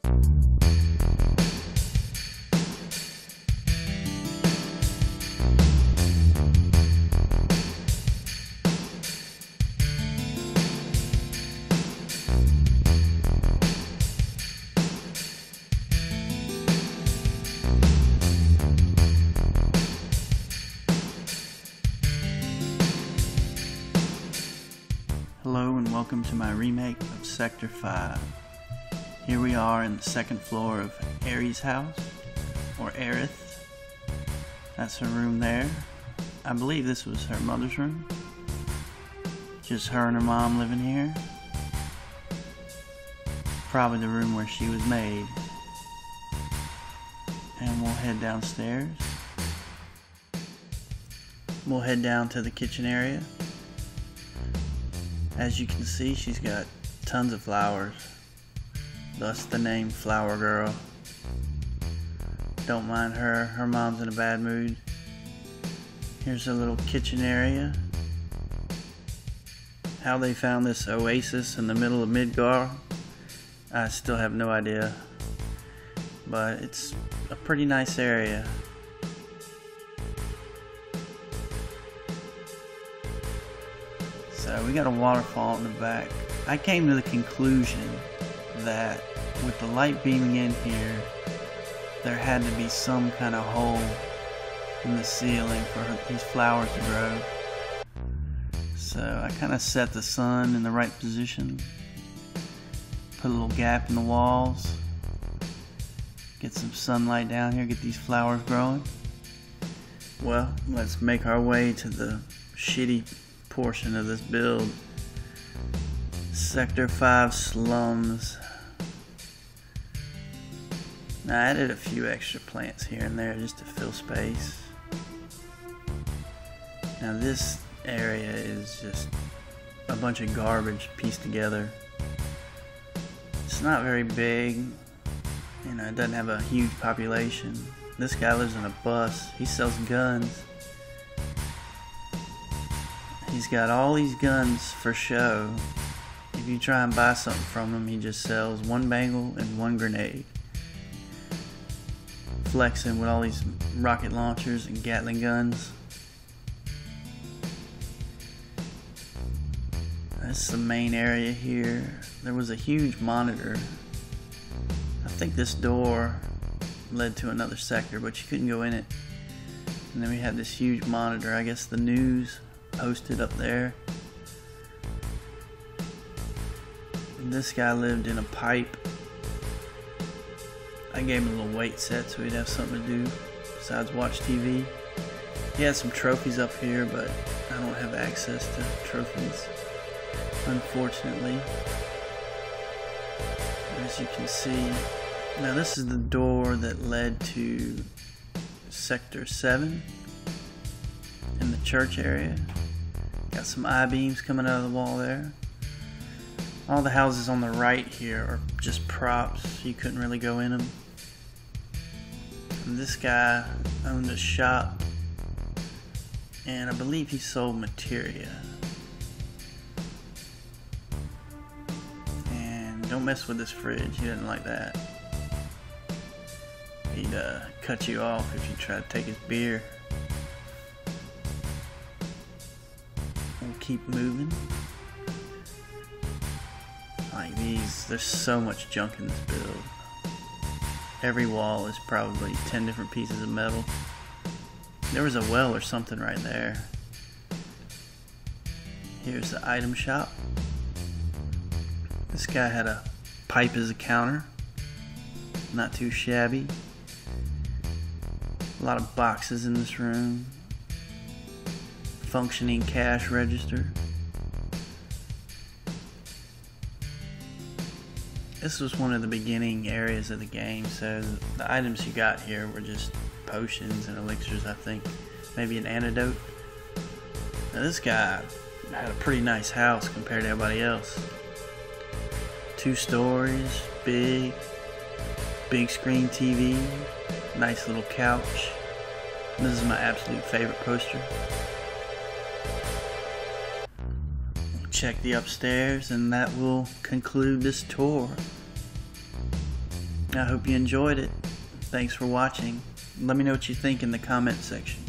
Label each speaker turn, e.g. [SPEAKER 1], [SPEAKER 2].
[SPEAKER 1] Hello and welcome to my remake of Sector 5. Here we are in the second floor of Aeris' house, or Aeris. That's her room there. I believe this was her mother's room. Just her and her mom living here. Probably the room where she was made. And we'll head downstairs. We'll head down to the kitchen area. As you can see, she's got tons of flowers, thus the name Flower Girl. Don't mind her, her mom's in a bad mood. Here's a little kitchen area. How they found this oasis in the middle of Midgar, I still have no idea. But it's a pretty nice area. So we got a waterfall in the back. I came to the conclusion that with the light beaming in here, there had to be some kind of hole in the ceiling for these flowers to grow. So I kind of set the sun in the right position, put a little gap in the walls, get some sunlight down here, get these flowers growing. Well, let's make our way to the shitty portion of this build. Sector 5 Slums. Now, I added a few extra plants here and there just to fill space. Now this area is just a bunch of garbage pieced together. It's not very big, you know, it doesn't have a huge population. This guy lives in a bus. He sells guns. He's got all these guns for show. If you try and buy something from him, he just sells one bangle and one grenade. Flexing with all these rocket launchers and Gatling guns. That's the main area here. There was a huge monitor. I think this door led to another sector, but you couldn't go in it. And then we had this huge monitor. I guess the news posted up there. This guy lived in a pipe. I gave him a little weight set so he'd have something to do besides watch TV. He had some trophies up here, but I don't have access to trophies, unfortunately. As you can see, now this is the door that led to Sector 7 in the church area. Got some I-beams coming out of the wall there. All the houses on the right here are just props. You couldn't really go in them. And this guy owned a shop, and I believe he sold materia. And don't mess with this fridge. He didn't like that. He'd cut you off if you try to take his beer. We'll keep moving. Like these, there's so much junk in this build. Every wall is probably 10 different pieces of metal. There was a well or something right there. Here's the item shop. This guy had a pipe as a counter. Not too shabby. A lot of boxes in this room. Functioning cash register. This was one of the beginning areas of the game, so the items you got here were just potions and elixirs, I think. Maybe an antidote. Now this guy had a pretty nice house compared to everybody else. 2 stories, big screen TV, nice little couch. This is my absolute favorite poster. Check the upstairs, and that will conclude this tour. I hope you enjoyed it. Thanks for watching. Let me know what you think in the comment section.